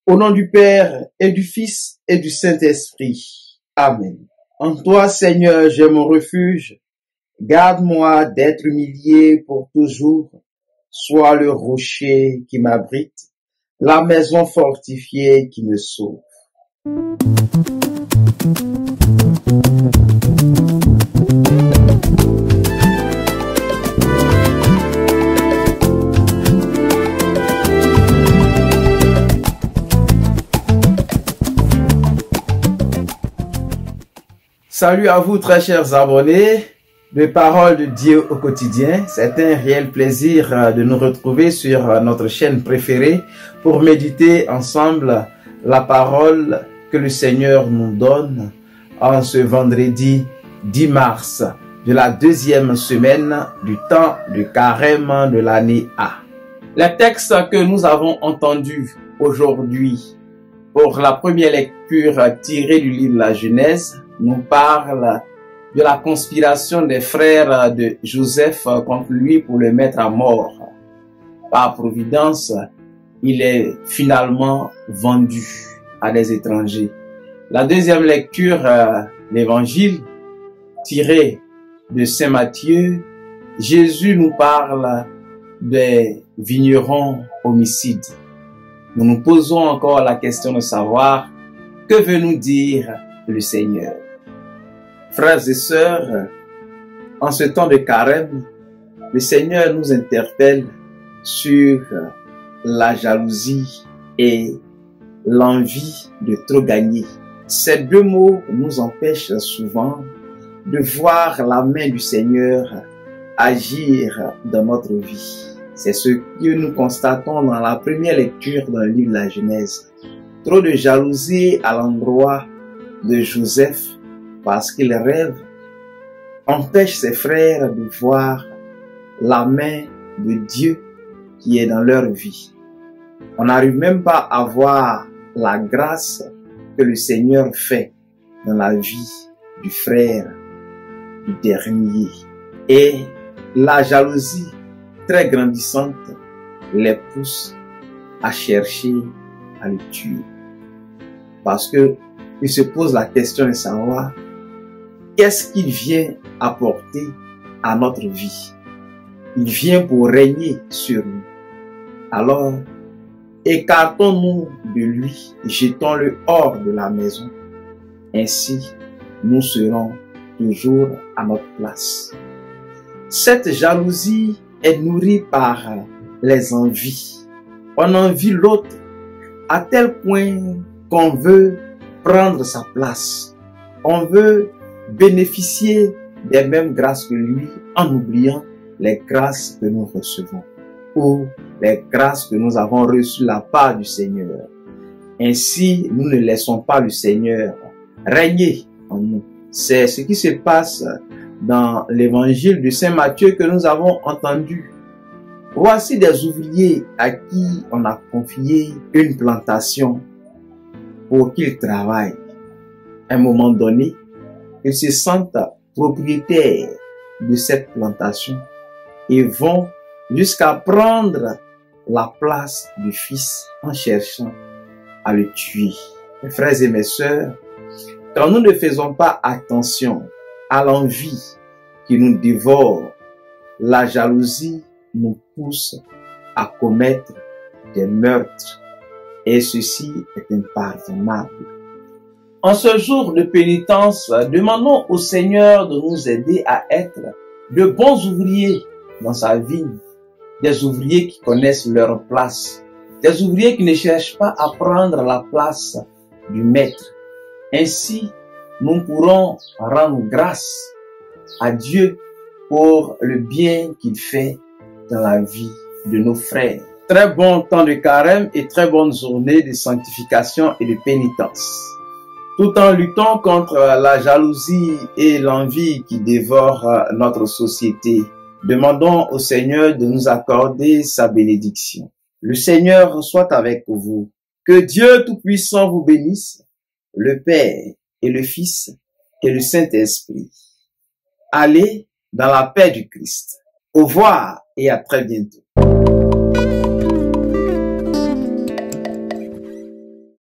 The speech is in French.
Au nom du Père et du Fils et du Saint-Esprit. Amen. En toi, Seigneur, j'ai mon refuge. Garde-moi d'être humilié pour toujours. Sois le rocher qui m'abrite, la maison fortifiée qui me sauve. Salut à vous très chers abonnés de Parole de Dieu au quotidien. C'est un réel plaisir de nous retrouver sur notre chaîne préférée pour méditer ensemble la parole que le Seigneur nous donne en ce vendredi 10 mars de la deuxième semaine du temps de carême de l'année A. Les textes que nous avons entendus aujourd'hui pour la première lecture tirée du livre de la Genèse nous parle de la conspiration des frères de Joseph contre lui pour le mettre à mort. Par providence, il est finalement vendu à des étrangers. La deuxième lecture, l'évangile tiré de Saint Matthieu, Jésus nous parle des vignerons homicides. Nous nous posons encore la question de savoir que veut nous dire le Seigneur. Frères et sœurs, en ce temps de carême, le Seigneur nous interpelle sur la jalousie et l'envie de trop gagner. Ces deux mots nous empêchent souvent de voir la main du Seigneur agir dans notre vie. C'est ce que nous constatons dans la première lecture dans le livre de la Genèse. Trop de jalousie à l'endroit de Joseph parce qu'il rêve empêche ses frères de voir la main de Dieu qui est dans leur vie. On n'arrive même pas à voir la grâce que le Seigneur fait dans la vie du frère du dernier. Et la jalousie très grandissante les pousse à chercher à le tuer. Parce que il se pose la question de savoir qu'est-ce qu'il vient apporter à notre vie. Il vient pour régner sur nous. Alors, écartons-nous de lui, jetons-le hors de la maison. Ainsi, nous serons toujours à notre place. Cette jalousie est nourrie par les envies. On envie l'autre à tel point qu'on veut prendre sa place. On veut bénéficier des mêmes grâces que lui en oubliant les grâces que nous recevons ou les grâces que nous avons reçues de la part du Seigneur. Ainsi, nous ne laissons pas le Seigneur régner en nous. C'est ce qui se passe dans l'évangile de Saint Matthieu que nous avons entendu. Voici des ouvriers à qui on a confié une plantation pour qu'ils travaillent. À un moment donné, ils se sentent propriétaires de cette plantation et vont jusqu'à prendre la place du fils en cherchant à le tuer. Mes frères et mes sœurs, quand nous ne faisons pas attention à l'envie qui nous dévore, la jalousie nous pousse à commettre des meurtres et ceci est impardonnable. En ce jour de pénitence, demandons au Seigneur de nous aider à être de bons ouvriers dans sa vigne, des ouvriers qui connaissent leur place, des ouvriers qui ne cherchent pas à prendre la place du maître. Ainsi, nous pourrons rendre grâce à Dieu pour le bien qu'il fait dans la vie de nos frères. Très bon temps de carême et très bonne journée de sanctification et de pénitence. Tout en luttant contre la jalousie et l'envie qui dévorent notre société, demandons au Seigneur de nous accorder sa bénédiction. Le Seigneur soit avec vous. Que Dieu Tout-Puissant vous bénisse, le Père et le Fils et le Saint-Esprit. Allez dans la paix du Christ. Au revoir et à très bientôt.